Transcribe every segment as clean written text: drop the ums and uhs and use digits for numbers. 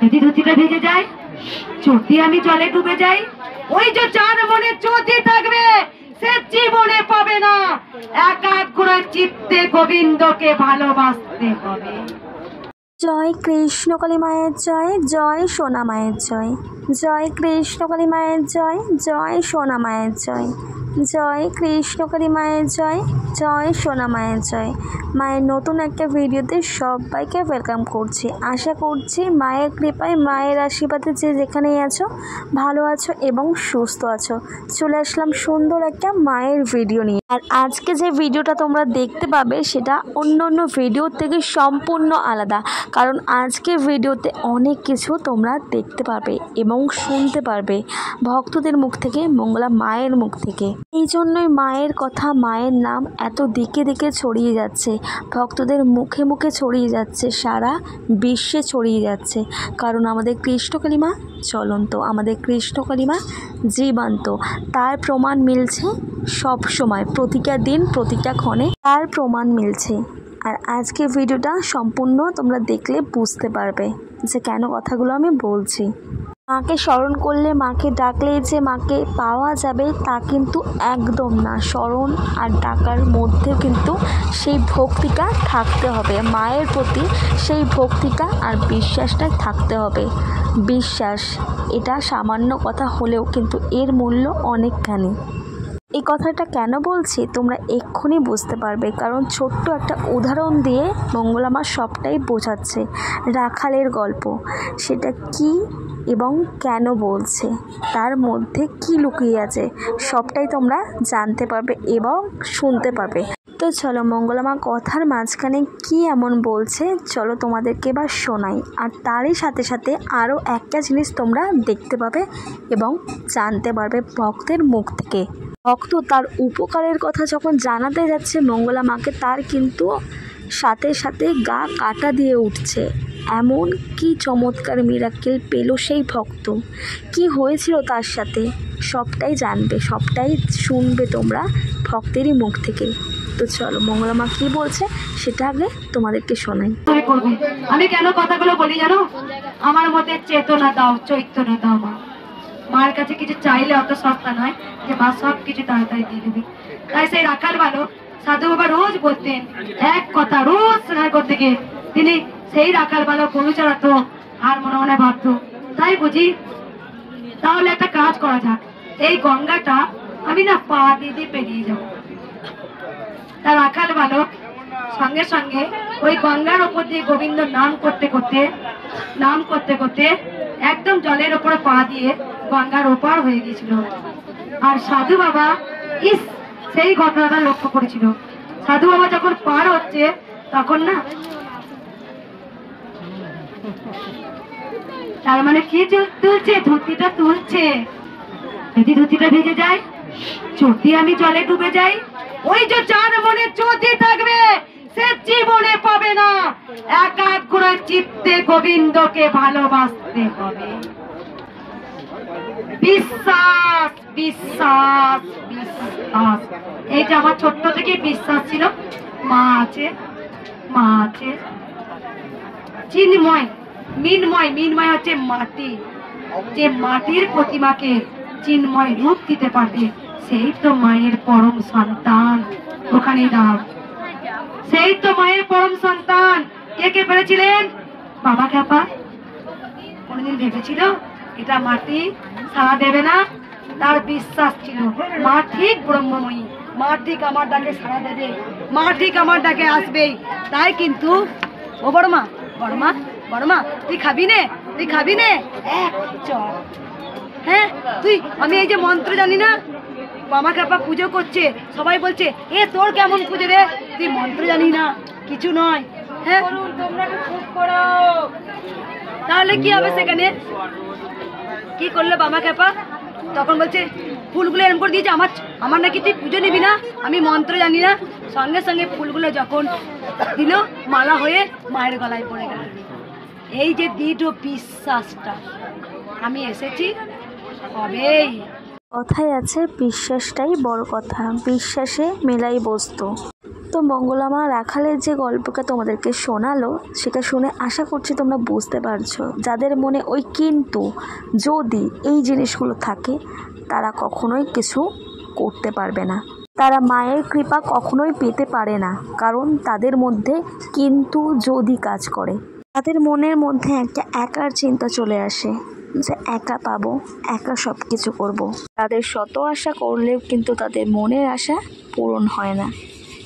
যদি ধুতিটা ভিজে যায়, যদি আমি জলে ডুবে যাই, ওই যে যার মনে জ্যোতি থাকবে সে জীবনে পাবে না। একাগ্র চিত্তে গোবিন্দকে ভালোবাসতে হবে। জয় কৃষ্ণকালী মায়ের জয়, জয় সোনা মায়ের জয়। জয় কৃষ্ণকালী মায়ের জয়, জয় সোনা মায়ের জয়। জয় কৃষ্ণকালী মায়ের জয়, জয় সোনা মায়ের জয়। মায়ের নতুন একটা ভিডিওতে সবাইকে ওয়েলকাম করছি। আশা করছি মায়ের কৃপায়, মায়ের আশীর্বাদে যে যেখানেই আছো ভালো আছো এবং সুস্থ আছো। চলে আসলাম সুন্দর একটা মায়ের ভিডিও নিয়ে। আর আজকে যে ভিডিওটা তোমরা দেখতে পাবে সেটা অন্য অন্য ভিডিওর থেকে সম্পূর্ণ আলাদা, কারণ আজকের ভিডিওতে অনেক কিছু তোমরা দেখতে পাবে এবং শুনতে পারবে ভক্তদের মুখ থেকে, মঙ্গলা মায়ের মুখ থেকে। এই জন্যই মায়ের কথা, মায়ের নাম এত দিকে দিকে ছড়িয়ে যাচ্ছে, ভক্তদের মুখে মুখে ছড়িয়ে যাচ্ছে, সারা বিশ্বে ছড়িয়ে যাচ্ছে। কারণ আমাদের কৃষ্ণকালী মা চলন্ত, আমাদের কৃষ্ণকালী মা জীবন্ত, তার প্রমাণ মিলছে সব সময়, প্রতিটা দিন প্রতিটা ক্ষণে তার প্রমাণ মিলছে। আর আজকে ভিডিওটা সম্পূর্ণ তোমরা দেখলে বুঝতে পারবে যে কেন কথাগুলো আমি বলছি। মাকে স্মরণ করলে, মাকে ডাকলে যে মাকে পাওয়া যাবে তা কিন্তু একদম না। স্মরণ আর ডাকার মধ্যে কিন্তু সেই ভক্তিটা থাকতে হবে, মায়ের প্রতি সেই ভক্তিটা আর বিশ্বাসটা থাকতে হবে। বিশ্বাস এটা সামান্য কথা হলেও কিন্তু এর মূল্য অনেকখানি। এই কথাটা কেন বলছি তোমরা এক্ষুনি বুঝতে পারবে, কারণ ছোট্ট একটা উদাহরণ দিয়ে মঙ্গলা মা সবটাই বোঝাচ্ছে। রাখালের গল্প, সেটা কি এবং কেন বলছে, তার মধ্যে কি লুকিয়ে আছে, সবটাই তোমরা জানতে পারবে এবং শুনতে পারবে। তো চলো মঙ্গলা মা কথার মাঝখানে কি এমন বলছে চলো তোমাদেরকে এবার শোনাই। আর তারই সাথে সাথে আরও একটা জিনিস তোমরা দেখতে পাবে এবং জানতে পারবে ভক্তের মুখ থেকে। ভক্ত তার উপকারের কথা যখন জানাতে যাচ্ছে মঙ্গলা মাকে, তার কিন্তু সাথে সাথে গা কাটা দিয়ে উঠছে। এমন কি চমৎকার মিরাকেল পেল সেই ভক্ত, কি হয়েছিল তার সাথে, সবটাই জানবে, সবটাই শুনবে তোমরা ভক্তেরই মুখ থেকে। তো চলো মঙ্গলা মা কি বলছে সেটা আগে তোমাদেরকে শোনাই। আমি কেন কথাগুলো বলি জানো? আমার মধ্যে চেতনা দাও, চৈতন্য দাও। মা, মার কাছে কিছু চাইলে অত সস্তা নয় যে মা সব কিছু তাড়াতাড়ি দিয়ে দেবে। তাই সেই রাখাল ভালো সাধু বাবা রোজ বলতেন এক কথা, রোজ স্নান করতে গিয়ে তিনি সেই রাখাল ভালো গরু চড়াতো আর মনে মনে ভাবতো তাই বুঝি তাহলে একটা কাজ করা যাক, এই গঙ্গাটা আমি না পা দিয়ে পেরিয়ে যাবো। তার রাখাল ভালো সঙ্গে সঙ্গে ওই গঙ্গার ওপর দিয়ে গোবিন্দ নাম করতে করতে একদম জলের ওপরে পা দিয়ে গঙ্গার ওপার হয়ে গিয়েছিল। আর সাধু বাবা সেই ঘটনাটা লক্ষ্য করেছিল। সাধু বাবা যখন পার হচ্ছে তখন না, তার মানে কি তুলছে, ধুতিটা তুলছে। যদি ধুতিটা ভিজে যায়, যদি আমি জলে ডুবে যাই, ওই যে যার মনে জ্যোতি থাকবে সে জীবনে পাবে না। একাগ্র চিত্তে গোবিন্দকে ভালোবাসতে হবে। বিশ্বাস বিশ্বাস বিশ্বাস, এই যে আমার ছোট্ট থেকে বিশ্বাস ছিল মা আছে, মা আছে। চিন্ময়, মিনময় হচ্ছে মাটি, যে মাটির প্রতিমাকে চিন্ময় রূপ দিতে পারবে সেই তো মায়ের পরম সন্তান। ওখানে দাও, সেই তো মায়ের পরম সন্তান। কে কে পেরেছিলেন? বাবা খ্যাপা কোনদিন ভেবেছিল এটা মাটি সাড়া দেবে না? তার বিশ্বাস ছিল মা ঠিক ব্রহ্মময়ী, মা ঠিক আমার ডাকে সাড়া দেবে, মা ঠিক আমার ডাকে আসবেই। তাই কিন্তু ও বড় মা, তুই খাবি নে এক চল। হ্যাঁ তুই, আমি এই যে মন্ত্র জানি না, বাবা খ্যাপা পুজো করছে, সবাই বলছে এ তোর কেমন পুজো রে, তুই মন্ত্র জানি না, কিছু নয়। হ্যাঁ তাহলে কি হবে? সেখানে কি করলো বাবা খ্যাপা? তখন বলছে ফুলগুলো এরকম করে দিয়েছে, আমার নাকি তুই পুজো নিবি না, আমি মন্ত্র জানি না। সঙ্গে সঙ্গে ফুলগুলো যখন দিল মালা হয়ে মায়ের গলায় পড়ে গেল। এই যে দৃঢ় বিশ্বাসটা, আমি এসেছি হবেই। কথায় আছে বিশ্বাসটাই বড় কথা, বিশ্বাসে মেলাই বস্তু। তো তো মঙ্গলা মা রাখালের যে গল্পটা তোমাদেরকে শোনালো সেটা শুনে আশা করছি তোমরা বুঝতে পারছো, যাদের মনে ওই কিন্তু যদি এই জিনিসগুলো থাকে তারা কখনোই কিছু করতে পারবে না, তারা মায়ের কৃপা কখনোই পেতে পারে না, কারণ তাদের মধ্যে কিন্তু যদি কাজ করে। তাদের মনের মধ্যে একটা একার চিন্তা চলে আসে যে একা পাবো, একা সব কিছু করবো। তাদের শত আশা করলেও কিন্তু তাদের মনের আশা পূরণ হয় না,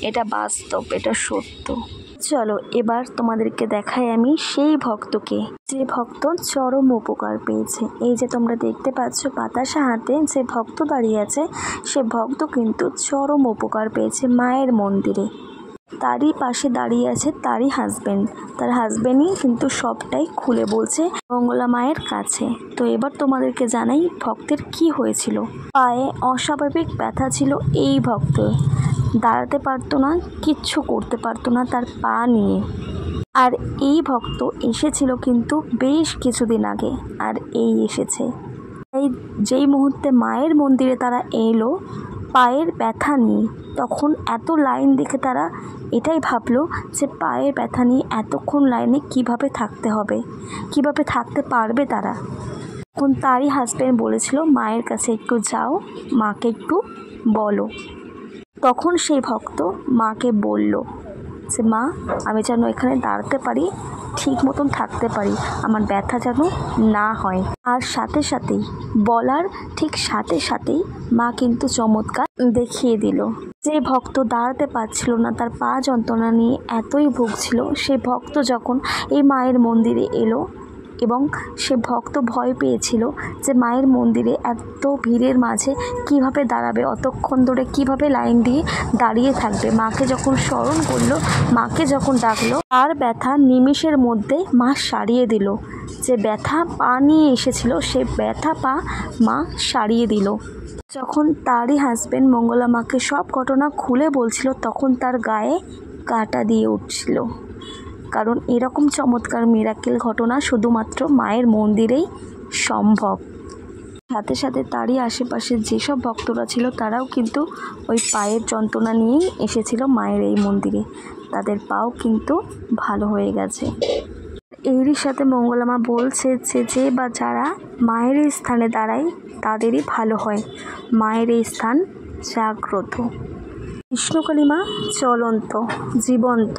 এটা বাস্তব, এটা সত্য। চলো এবার তোমাদেরকে দেখাই আমি সেই ভক্তকে, যে ভক্ত চরম উপকার পেয়েছে। এই যে তোমরা দেখতে পাচ্ছ বাতাসা হাতে যে ভক্ত দাঁড়িয়ে আছে, সে ভক্ত কিন্তু চরম উপকার পেয়েছে মায়ের মন্দিরে। তারই পাশে দাঁড়িয়ে আছে তারই হাজব্যান্ড, তার হাজব্যান্ডই কিন্তু সবটাই খুলে বলছে মঙ্গলা মায়ের কাছে। তো এবার তোমাদেরকে জানাই ভক্তের কি হয়েছিল। পায়ে অস্বাভাবিক ব্যথা ছিল এই ভক্তের, দাঁড়াতে পারতো না, কিচ্ছু করতে পারতো না তার পা নিয়ে। আর এই ভক্ত এসেছিল কিন্তু বেশ কিছুদিন আগে, আর এই এসেছে এই যেই মুহূর্তে মায়ের মন্দিরে তারা এলো পায়ের ব্যথা নিয়ে, তখন এত লাইন দেখে তারা এটাই ভাবলো যে পায়ের ব্যথা নিয়ে এতক্ষণ লাইনে কিভাবে থাকতে হবে, কিভাবে থাকতে পারবে তারা। তখন তারই হাজব্যান্ড বলেছিল মায়ের কাছে একটু যাও, মাকে একটু বলো। তখন সেই ভক্ত মাকে বলল যে মা, আমি যেন এখানে দাঁড়াতে পারি, ঠিক মতন থাকতে পারি, আমার ব্যথা যেন না হয়। আর সাথে সাথেই বলার ঠিক সাথে সাথেই মা কিন্তু চমৎকার দেখিয়ে দিল। যে ভক্ত দাঁড়াতে পারছিল না, তার পা যন্ত্রণা নিয়ে এতই ভুগছিল, সে ভক্ত যখন এই মায়ের মন্দিরে এলো এবং সে ভক্ত ভয় পেয়েছিল যে মায়ের মন্দিরে এত ভিড়ের মাঝে কিভাবে দাঁড়াবে, অতক্ষণ ধরে কিভাবে লাইন দিয়ে দাঁড়িয়ে থাকবে। মাকে যখন স্মরণ করলো, মাকে যখন ডাকলো, আর ব্যথা নিমিষের মধ্যে মা সারিয়ে দিল। যে ব্যথা পা নিয়ে এসেছিল সে ব্যথা পা মা সারিয়ে দিল। যখন তারই হাজব্যান্ড মঙ্গলা মাকে সব ঘটনা খুলে বলছিল, তখন তার গায়ে কাঁটা দিয়ে উঠছিল, কারণ এরকম চমৎকার মিরাকেল ঘটনা শুধুমাত্র মায়ের মন্দিরেই সম্ভব। সাথে সাথে তারই আশেপাশে যেসব ভক্তরা ছিল তারাও কিন্তু ওই পায়ের যন্ত্রণা নিয়েই এসেছিল মায়ের এই মন্দিরে, তাদের পাও কিন্তু ভালো হয়ে গেছে। এরই সাথে মঙ্গলা মা বলছে যে বা যারা মায়ের এই স্থানে দাঁড়ায় তাদেরই ভালো হয়, মায়ের এই স্থান জাগ্রত, কৃষ্ণকালী মা চলন্ত জীবন্ত।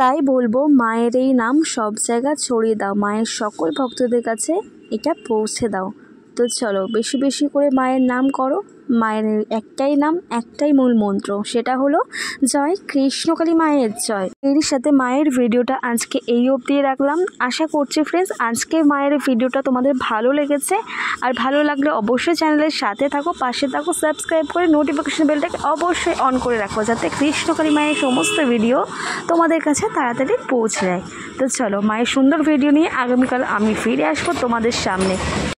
তাই বলবো মায়ের এই নাম সব জায়গা ছড়িয়ে দাও, মায়ের সকল ভক্তদের কাছে এটা পৌঁছে দাও। তো চলো বেশি বেশি করে মায়ের নাম করো। মায়ের একটাই নাম, একটাই মূল মন্ত্র, সেটা হলো জয় কৃষ্ণকালী মায়ের জয়। এর সাথে মায়ের ভিডিওটা আজকে এই অবধি রাখলাম। আশা করছি ফ্রেন্ডস আজকে মায়ের ভিডিওটা তোমাদের ভালো লেগেছে, আর ভালো লাগলে অবশ্যই চ্যানেলের সাথে থাকো, পাশে থাকো, সাবস্ক্রাইব করে নোটিফিকেশন বেলটাকে অবশ্যই অন করে রাখো, যাতে কৃষ্ণকালী মায়ের সমস্ত ভিডিও তোমাদের কাছে তাড়াতাড়ি পৌঁছে যায়। তো চলো মায়ের সুন্দর ভিডিও নিয়ে আগামীকাল আমি ফিরে আসবো তোমাদের সামনে।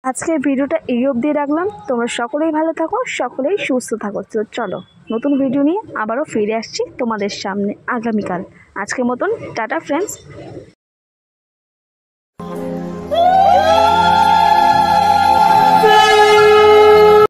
আজকের ভিডিওটা এই অবধি রাখলাম। তোমরা সকলেই ভালো থাকো, সকলেই সুস্থ থাকো। তো চলো নতুন ভিডিও নিয়ে আবারও ফিরে আসছি তোমাদের সামনে আগামীকাল। আজকের মতন টাটা ফ্রেন্ডস।